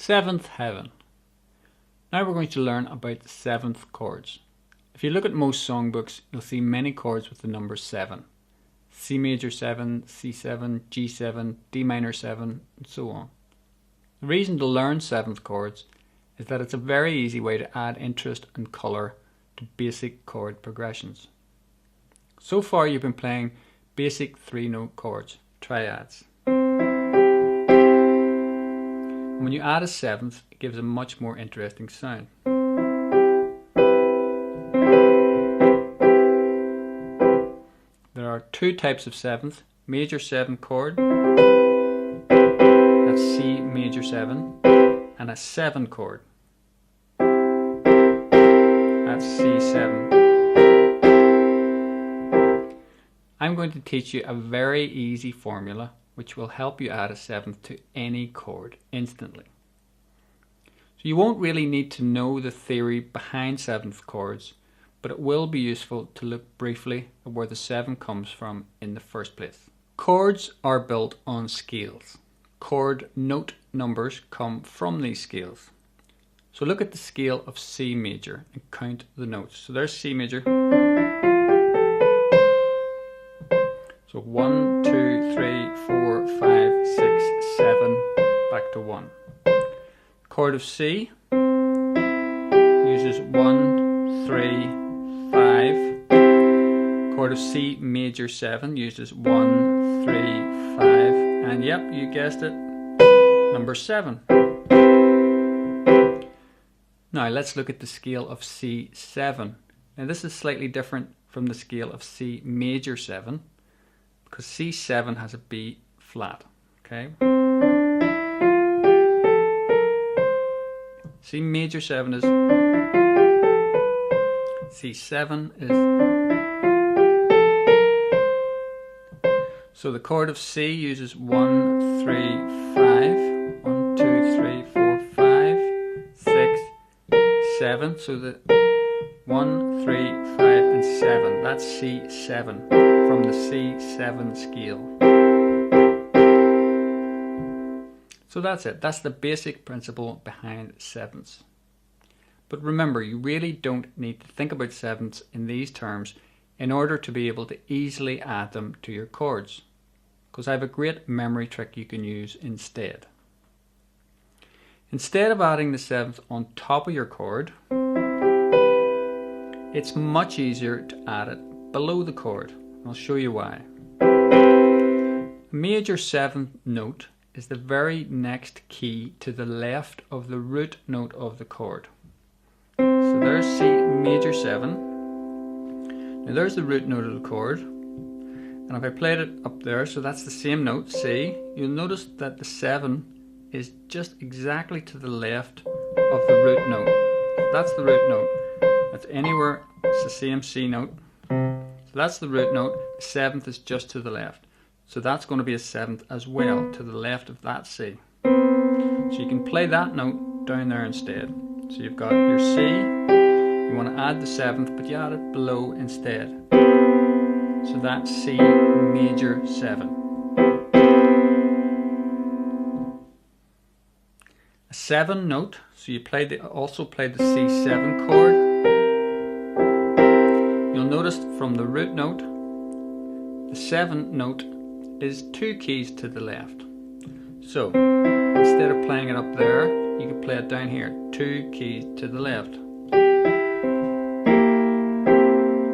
Seventh heaven. Now we're going to learn about the seventh chords. If you look at most songbooks, you'll see many chords with the number 7. C major 7, C7, G7, D minor 7, and so on. The reason to learn seventh chords is that it's a very easy way to add interest and colour to basic chord progressions. So far you've been playing basic 3-note chords, triads. When you add a seventh, it gives a much more interesting sound. There are two types of seventh: major 7 chord, that's C major 7, and a 7 chord, that's C7. I'm going to teach you a very easy formula which will help you add a seventh to any chord instantly. So you won't really need to know the theory behind seventh chords, but it will be useful to look briefly at where the 7 comes from in the first place. Chords are built on scales. Chord note numbers come from these scales. So look at the scale of C major and count the notes. So there's C major. So 1, 2, 3, 4, 5, 6, 7, back to 1. Chord of C uses 1, 3, 5. Chord of C major 7 uses 1, 3, 5. And yep, you guessed it, number 7. Now let's look at the scale of C7. Now this is slightly different from the scale of C major 7. Because C7 has a B flat, okay? C major 7 is, C7 is, so the chord of C uses 1, 3, 5, 1, 2, 3, 4, 5, 6, 7, so the 1, 3, 5 and 7, that's C7 from the C7 scale. So that's it, that's the basic principle behind sevenths. But remember, you really don't need to think about sevenths in these terms in order to be able to easily add them to your chords, because I have a great memory trick you can use instead. Instead of adding the seventh on top of your chord, it's much easier to add it below the chord. I'll show you why. A major 7th note is the very next key to the left of the root note of the chord. So there's C major 7. Now there's the root note of the chord. And if I played it up there, so that's the same note, C, you'll notice that the 7 is just exactly to the left of the root note. So that's the root note. That's anywhere, it's the same C note. So that's the root note, the 7th is just to the left. So that's going to be a 7th as well, to the left of that C. So you can play that note down there instead. So you've got your C, you want to add the 7th, but you add it below instead. So that's C major 7. A 7 note, so you also played the C7 chord. You'll notice from the root note, the 7th note is 2 keys to the left. So instead of playing it up there, you can play it down here, 2 keys to the left.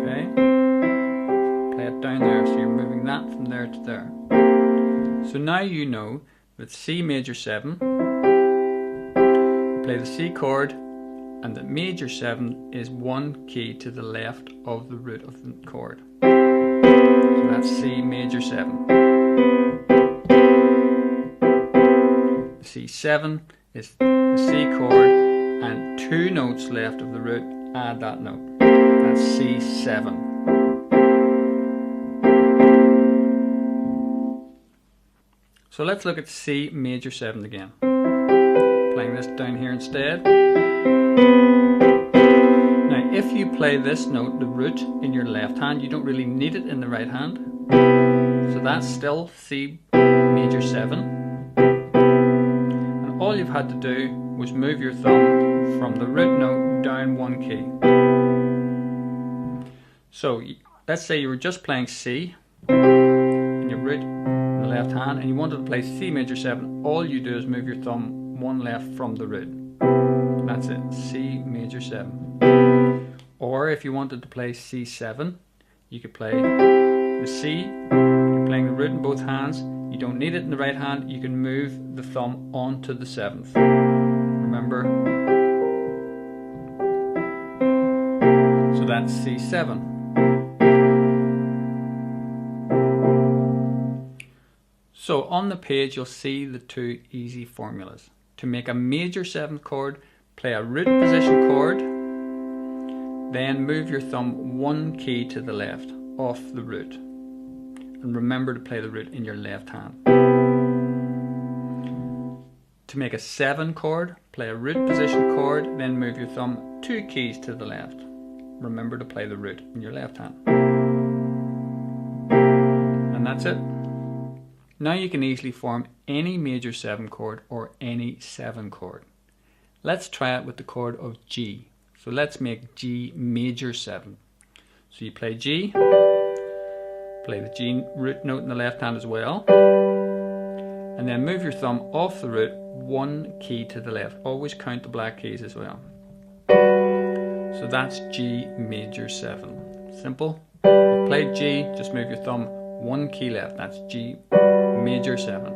Okay? Play it down there, so you're moving that from there to there. So now you know that C major 7, you play the C chord, and the major 7 is 1 key to the left of the root of the chord. So that's C major 7. The C7 is the C chord, and 2 notes left of the root, add that note. That's C7. So let's look at C major 7 again. Playing this down here instead. Now if you play this note, the root, in your left hand, you don't really need it in the right hand. So that's still C major 7. And all you've had to do was move your thumb from the root note down one key. So let's say you were just playing C in your root in the left hand and you wanted to play C major 7, all you do is move your thumb one left from the root. That's it, C major 7. Or if you wanted to play C7, you could play the C, you're playing the root in both hands, you don't need it in the right hand, you can move the thumb onto the 7th. Remember? So that's C7. So on the page you'll see the two easy formulas. To make a major 7th chord, play a root position chord, then move your thumb one key to the left off the root. And remember to play the root in your left hand. To make a 7 chord, play a root position chord, then move your thumb 2 keys to the left. Remember to play the root in your left hand. And that's it. Now you can easily form any major 7 chord or any 7 chord. Let's try it with the chord of G. So let's make G major 7. So you play G, play the G root note in the left hand as well, and then move your thumb off the root one key to the left. Always count the black keys as well. So that's G major 7. Simple. You played G, just move your thumb one key left. That's G major 7.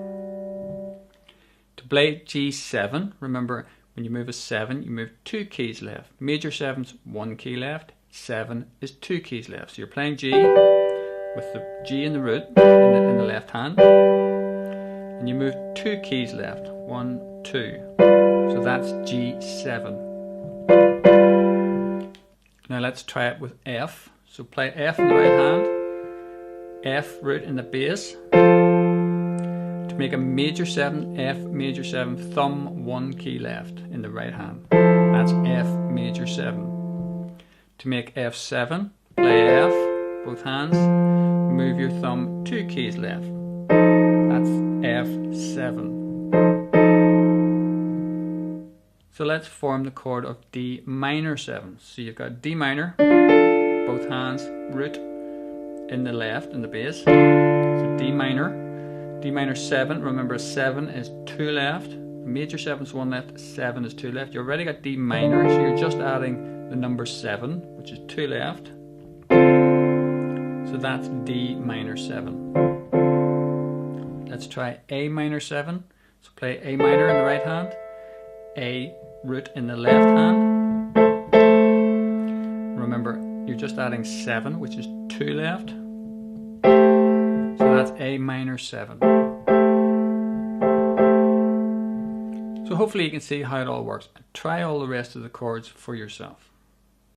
To play G7, remember when you move a 7, you move 2 keys left. Major 7's 1 key left, 7 is 2 keys left. So you're playing G with the G in the root in the left hand, and you move 2 keys left, 1, 2. So that's G7. Now let's try it with F. So play F in the right hand, F root in the bass. To make a major 7, F major 7, thumb 1 key left in the right hand. That's F major 7. To make F7, play F, both hands, move your thumb 2 keys left. That's F7. So let's form the chord of D minor 7. So you've got D minor, both hands, root in the left, in the bass. So D minor 7, remember 7 is 2 left, major 7 is 1 left, 7 is 2 left. You already got D minor, so you're just adding the number 7, which is 2 left. So that's D minor 7. Let's try A minor 7. So play A minor in the right hand, A root in the left hand. Remember, you're just adding 7, which is 2 left. So that's A minor 7. So hopefully you can see how it all works. Try all the rest of the chords for yourself.